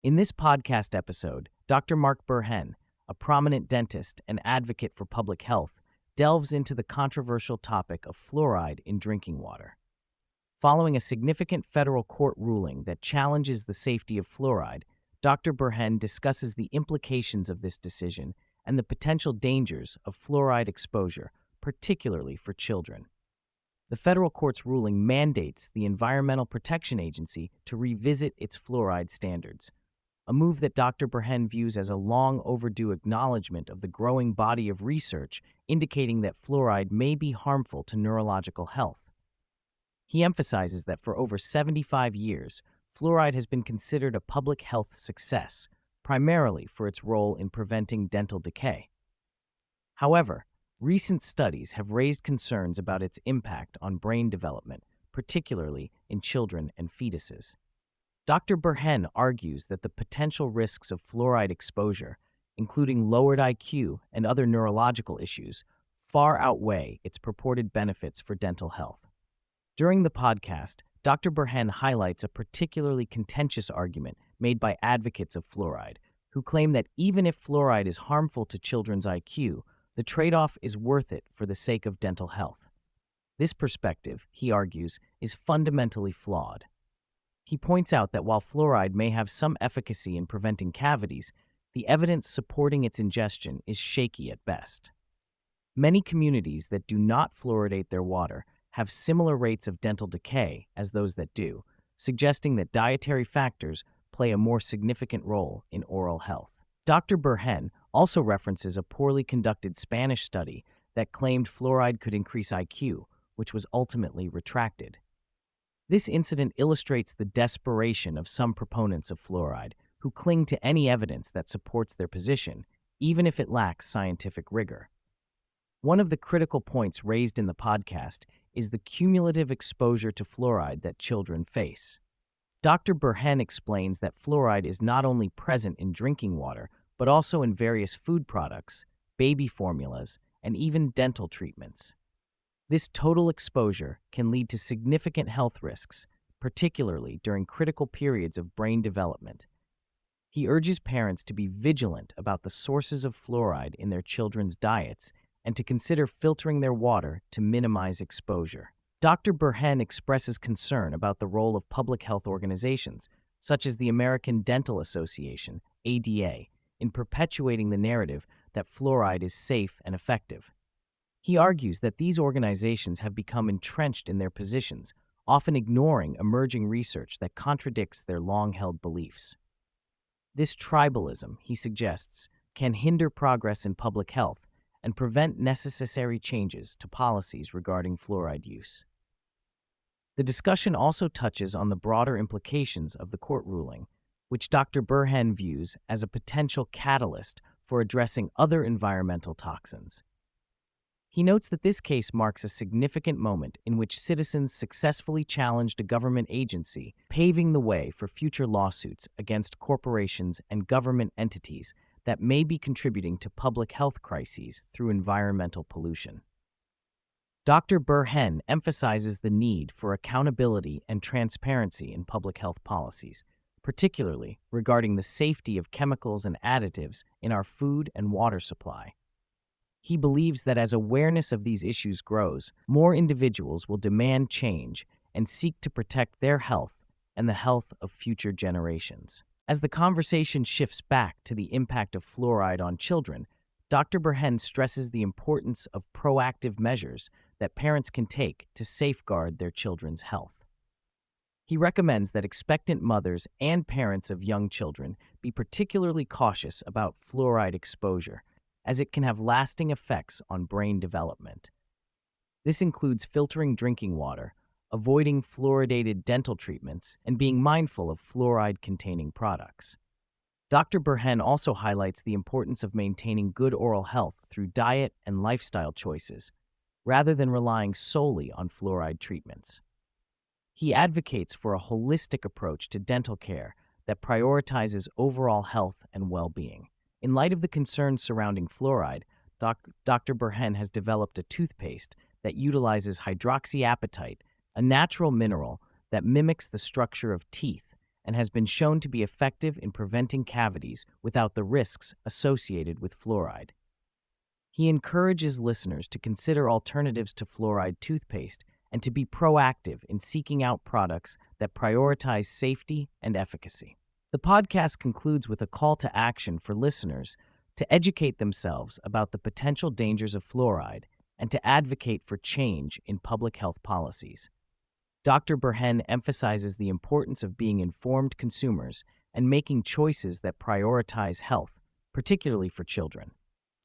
In this podcast episode, Dr. Mark Burhenne, a prominent dentist and advocate for public health, delves into the controversial topic of fluoride in drinking water. Following a significant federal court ruling that challenges the safety of fluoride, Dr. Burhenne discusses the implications of this decision and the potential dangers of fluoride exposure, particularly for children. The federal court's ruling mandates the Environmental Protection Agency to revisit its fluoride standards, a move that Dr. Burhenne views as a long overdue acknowledgement of the growing body of research indicating that fluoride may be harmful to neurological health. He emphasizes that for over 75 years, fluoride has been considered a public health success, primarily for its role in preventing dental decay. However, recent studies have raised concerns about its impact on brain development, particularly in children and fetuses. Dr. Burhenne argues that the potential risks of fluoride exposure, including lowered IQ and other neurological issues, far outweigh its purported benefits for dental health. During the podcast, Dr. Burhenne highlights a particularly contentious argument made by advocates of fluoride, who claim that even if fluoride is harmful to children's IQ, the trade-off is worth it for the sake of dental health. This perspective, he argues, is fundamentally flawed. He points out that while fluoride may have some efficacy in preventing cavities, the evidence supporting its ingestion is shaky at best. Many communities that do not fluoridate their water have similar rates of dental decay as those that do, suggesting that dietary factors play a more significant role in oral health. Dr. Burhenne also references a poorly conducted Spanish study that claimed fluoride could increase IQ, which was ultimately retracted. This incident illustrates the desperation of some proponents of fluoride who cling to any evidence that supports their position, even if it lacks scientific rigor. One of the critical points raised in the podcast is the cumulative exposure to fluoride that children face. Dr. Burhenne explains that fluoride is not only present in drinking water, but also in various food products, baby formulas, and even dental treatments. This total exposure can lead to significant health risks, particularly during critical periods of brain development. He urges parents to be vigilant about the sources of fluoride in their children's diets and to consider filtering their water to minimize exposure. Dr. Burhenne expresses concern about the role of public health organizations, such as the American Dental Association, ADA, in perpetuating the narrative that fluoride is safe and effective. He argues that these organizations have become entrenched in their positions, often ignoring emerging research that contradicts their long-held beliefs. This tribalism, he suggests, can hinder progress in public health and prevent necessary changes to policies regarding fluoride use. The discussion also touches on the broader implications of the court ruling, which Dr. Burhenne views as a potential catalyst for addressing other environmental toxins. He notes that this case marks a significant moment in which citizens successfully challenged a government agency, paving the way for future lawsuits against corporations and government entities that may be contributing to public health crises through environmental pollution. Dr. Burhenne emphasizes the need for accountability and transparency in public health policies, particularly regarding the safety of chemicals and additives in our food and water supply. He believes that as awareness of these issues grows, more individuals will demand change and seek to protect their health and the health of future generations. As the conversation shifts back to the impact of fluoride on children, Dr. Burhenne stresses the importance of proactive measures that parents can take to safeguard their children's health. He recommends that expectant mothers and parents of young children be particularly cautious about fluoride exposure, as it can have lasting effects on brain development. This includes filtering drinking water, avoiding fluoridated dental treatments, and being mindful of fluoride-containing products. Dr. Burhenne also highlights the importance of maintaining good oral health through diet and lifestyle choices, rather than relying solely on fluoride treatments. He advocates for a holistic approach to dental care that prioritizes overall health and well-being. In light of the concerns surrounding fluoride, Dr. Burhenne has developed a toothpaste that utilizes hydroxyapatite, a natural mineral that mimics the structure of teeth and has been shown to be effective in preventing cavities without the risks associated with fluoride. He encourages listeners to consider alternatives to fluoride toothpaste and to be proactive in seeking out products that prioritize safety and efficacy. The podcast concludes with a call to action for listeners to educate themselves about the potential dangers of fluoride and to advocate for change in public health policies. Dr. Burhenne emphasizes the importance of being informed consumers and making choices that prioritize health, particularly for children.